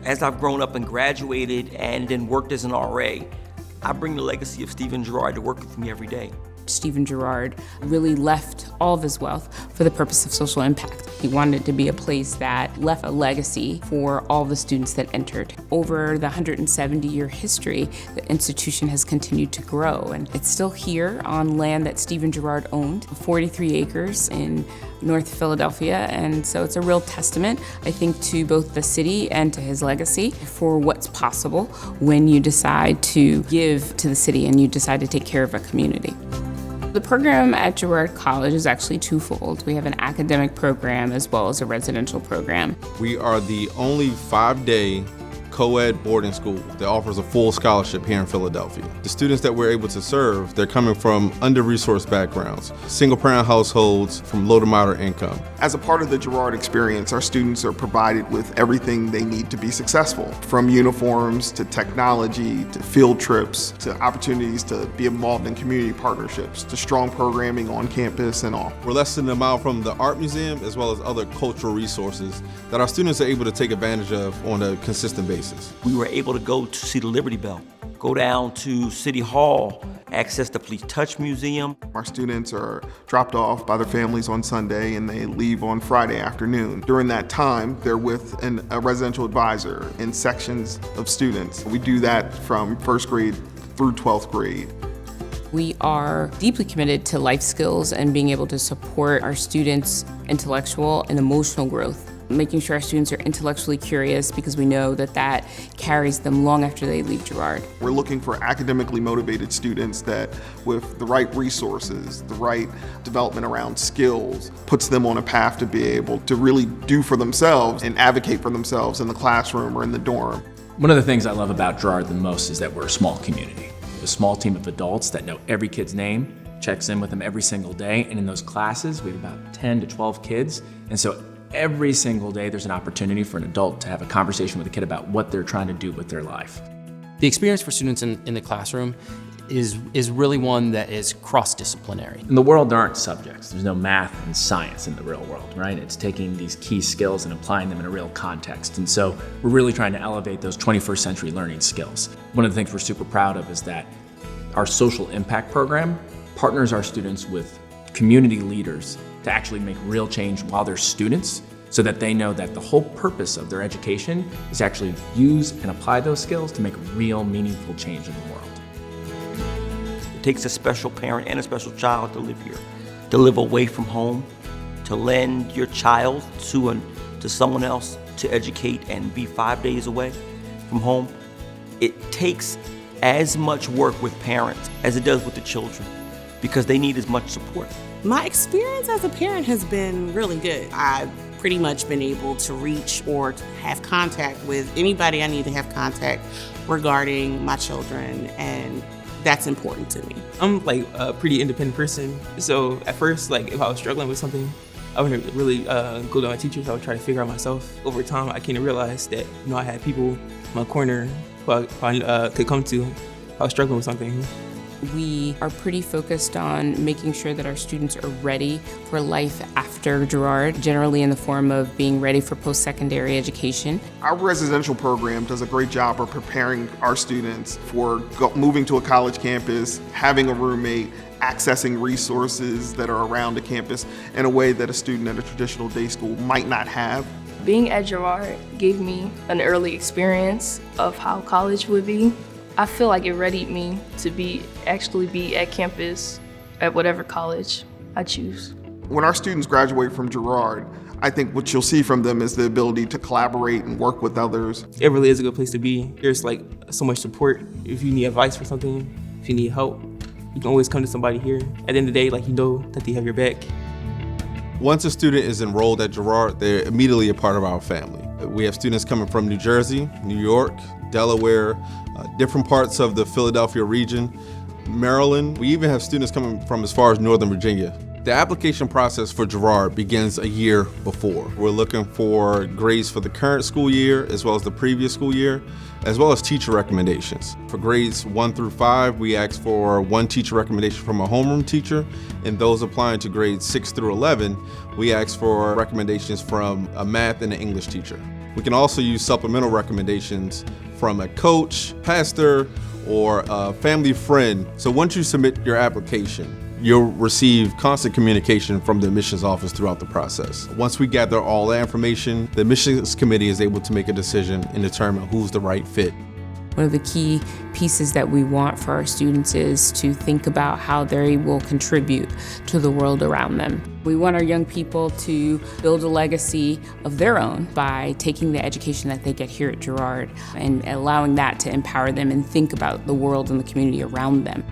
As I've grown up and graduated and then worked as an RA, I bring the legacy of Stephen Girard to work with me every day. Stephen Girard really left all of his wealth for the purpose of social impact. He wanted it to be a place that left a legacy for all the students that entered. Over the 170-year history, the institution has continued to grow, and it's still here on land that Stephen Girard owned, 43 acres in North Philadelphia, and so it's a real testament, I think, to both the city and to his legacy for what's possible when you decide to give to the city and you decide to take care of a community. The program at Girard College is actually twofold. We have an academic program as well as a residential program. We are the only 5-day co-ed boarding school that offers a full scholarship here in Philadelphia. The students that we're able to serve, they're coming from under-resourced backgrounds, single-parent households from low to moderate income. As a part of the Girard experience, our students are provided with everything they need to be successful, from uniforms to technology to field trips to opportunities to be involved in community partnerships to strong programming on campus and all. We're less than a mile from the art museum as well as other cultural resources that our students are able to take advantage of on a consistent basis. We were able to go to see the Liberty Bell, go down to City Hall, access the Please Touch Museum. Our students are dropped off by their families on Sunday and they leave on Friday afternoon. During that time, they're with a residential advisor in sections of students. We do that from first grade through 12th grade. We are deeply committed to life skills and being able to support our students' intellectual and emotional growth, making sure our students are intellectually curious because we know that that carries them long after they leave Girard. We're looking for academically motivated students that, with the right resources, the right development around skills, puts them on a path to be able to really do for themselves and advocate for themselves in the classroom or in the dorm. One of the things I love about Girard the most is that we're a small community. A small team of adults that know every kid's name, checks in with them every single day, and in those classes we have about 10 to 12 kids, and so every single day there's an opportunity for an adult to have a conversation with a kid about what they're trying to do with their life. The experience for students in the classroom is really one that is cross-disciplinary. In the world, there aren't subjects. There's no math and science in the real world, right? It's taking these key skills and applying them in a real context. And so we're really trying to elevate those 21st century learning skills. One of the things we're super proud of is that our social impact program partners our students with community leaders to actually make real change while they're students, so that they know that the whole purpose of their education is actually use and apply those skills to make real meaningful change in the world. It takes a special parent and a special child to live here, to live away from home, to lend your child to someone else to educate and be 5 days away from home. It takes as much work with parents as it does with the children because they need as much support. My experience as a parent has been really good. I've pretty much been able to reach or to have contact with anybody I need to have contact regarding my children, and that's important to me. I'm like a pretty independent person, so at first, like if I was struggling with something, I wouldn't really go to my teachers. I would try to figure out myself. Over time, I came to realize that I had people in my corner who I could come to if I was struggling with something. We are pretty focused on making sure that our students are ready for life after Girard, generally in the form of being ready for post-secondary education. Our residential program does a great job of preparing our students for moving to a college campus, having a roommate, accessing resources that are around the campus in a way that a student at a traditional day school might not have. Being at Girard gave me an early experience of how college would be. I feel like it readied me to actually be at campus at whatever college I choose. When our students graduate from Girard, I think what you'll see from them is the ability to collaborate and work with others. It really is a good place to be. There's like so much support. If you need advice for something, if you need help, you can always come to somebody here. At the end of the day, like you know that they have your back. Once a student is enrolled at Girard, they're immediately a part of our family. We have students coming from New Jersey, New York, Delaware, different parts of the Philadelphia region, Maryland. We even have students coming from as far as Northern Virginia. The application process for Gerard begins a year before. We're looking for grades for the current school year as well as the previous school year, as well as teacher recommendations. For grades 1 through 5, we ask for one teacher recommendation from a homeroom teacher, and those applying to grades 6 through 11, we ask for recommendations from a math and an English teacher. We can also use supplemental recommendations from a coach, pastor, or a family friend. So once you submit your application, you'll receive constant communication from the admissions office throughout the process. Once we gather all that information, the admissions committee is able to make a decision and determine who's the right fit. One of the key pieces that we want for our students is to think about how they will contribute to the world around them. We want our young people to build a legacy of their own by taking the education that they get here at Girard and allowing that to empower them and think about the world and the community around them.